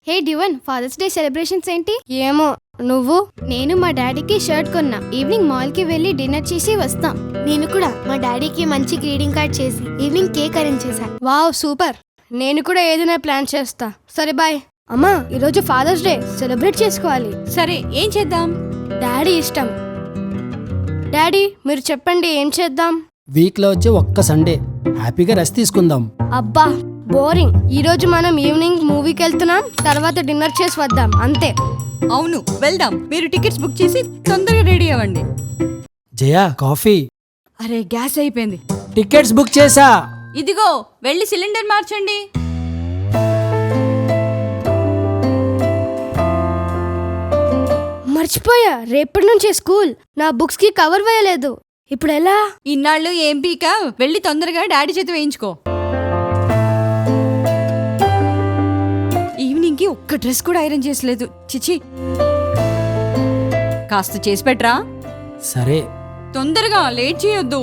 హే డ్యువన్, fathers day celebrations ఏంటి? ఏమో, నువ్వు? నేను మా డాడీకి షర్ట్ కొన్నా. ఈవినింగ్ మాల్ కి వెళ్ళి డిన్నర్ చేసి వస్తాం. నేను కూడా మా డాడీకి మంచి గ్రీటింగ్ కార్డ్ చేసి ఈవినింగ్ కేక్ అరేంజ్ చేశా. Wow, super. నేను కూడా ఏదైనా ప్లాన్ చేస్తా. సరే బాయ్. అమ్మా, ఈరోజు ఫాదర్స్ డే సెలబ్రేట్ చేసుకోవాలి. సరే, ఏం చేద్దాం? డాడీ ఇష్టం. డాడీ, మీరు చెప్పండి, ఏం చేద్దాం? వీక్ లో వచ్చే ఒక్క సండే హ్యాపీగా రెస్ట్ తీసుకుందాం. అబ్బా, బోరింగ్. ఈ రోజు మనం ఈవినింగ్ మూవీకి వెళ్తున్నాం, తర్వాత డిన్నర్ చేసి వద్దాం, అంతే. అవును, వెళ్దాం. మీరు టికెట్స్ బుక్ చేసి తొందరగా రెడీ అవ్వండి. జయా, కాఫీ. అరే, గ్యాస్ అయిపోయింది. టికెట్స్ బుక్ చేసా. ఇదిగో, వెళ్ళి సిలిండర్ మార్చండి. మర్చిపోయా, రేపటి నుంచే స్కూల్. నా బుక్స్ కి కవర్ వేయలేదు. ఇప్పుడు ఎలా? ఇన్నాళ్ళు ఏం పీక, వెళ్ళి తొందరగా డాడీ చేతి వేయించుకో. ఈవినింగ్ కి ఒక్క డ్రెస్ కూడా ఐరన్ చేసలేదు. చిచి, కాస్త చేసి పెట్టరా. సరే. తొందరగా, లేట్ చేయొద్దు.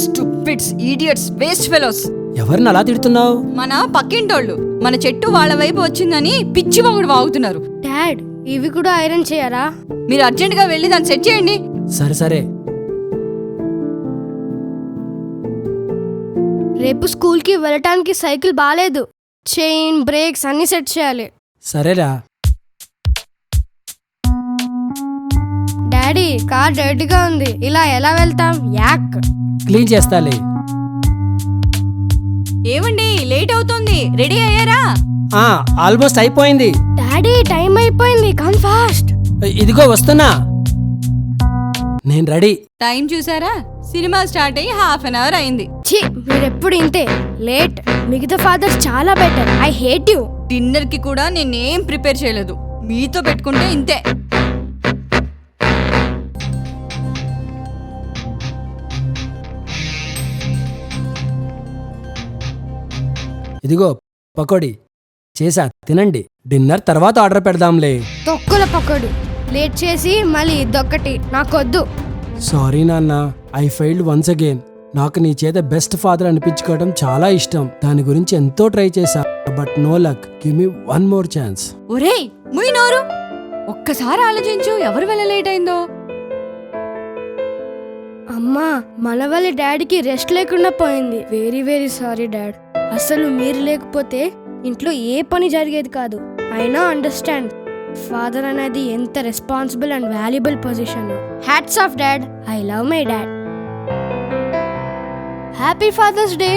Stupids, idiots, waste fellows. ఎవరిని అలా తిడుతున్నావు? మన పక్కింటోళ్ళు మన చెట్టు వాళ్ళ వైపు వచ్చిందని పిచ్చి మొగుడు వాగుతున్నారు. డాడ్, ఇవి కూడా ఐరన్ చేయరా? మీరు అర్జెంట్ గా వెళ్ళి దాన్ని సెట్ చేయండి. సరే సరే. రేపు స్కూల్ కి వెళ్ళటానికి సైకిల్ బాలేదు. చైన్, బ్రేక్స్ అన్ని సెట్ చేయాలి. సరేరా. డాడీ, కార్ డర్టీగా ఉంది, ఇలా ఎలా వెళ్తాం? యాక్. క్లీన్ చేస్తాలే. ఏమండి, లేట్ అవుతోంది, రెడీ అయ్యారా? ఆల్మోస్ట్ అయిపోయింది. డాడీ, టైం అయిపోయింది, కమ్ ఫాస్ట్. ఇదిగో వస్తున్నా. నేను రెడీ. టైం చూసారా? సినిమా స్టార్ట్ అయ్యి హాఫ్ అన్ అవర్ అయింది. ఛీ, మీరెప్పుడు ఇంతే లేట్. మిగతా ఫాదర్స్ చాలా better. I hate you. Dinner కి కూడా నేనేం ప్రిపేర్ చేయలేదు. మీతో పెట్టుకుంటే ఇంతే. ఇదిగో పకోడీ చేసా, తినండి. డిన్నర్ తర్వాత ఆర్డర్ పెడదాంలే. తొక్కుల పకోడు. లేట్ చేసి మళ్ళీ ఇదొక్కటి నాకొద్దు. సారీ నాన్న, ఐ ఫెయిల్డ్ వన్స్ అగైన్. నాకు నీ చేత బెస్ట్ ఫాదర్ అనిపించుకోవడం చాలా ఇష్టం. దాని గురించి ఎంతో ట్రై చేశా, but no luck. Give me one more chance. ఒరేయ్, ముయ్ నోరు. ఒక్కసారి ఆలోచించు, ఎవరి వల్ల లేట్ అయిందో. అమ్మా, మన వల్ల డాడీకి రెస్ట్ లేకుండా పోయింది. Very very sorry dad. అసలు మీరు లేకపోతే ఇంట్లో ఏ పని జరిగేది కాదు. అయినా అండర్స్టాండ్, ఫాదర్ అనేది ఎంత responsible and valuable position. Hats off dad. I love my dad. Happy father's day.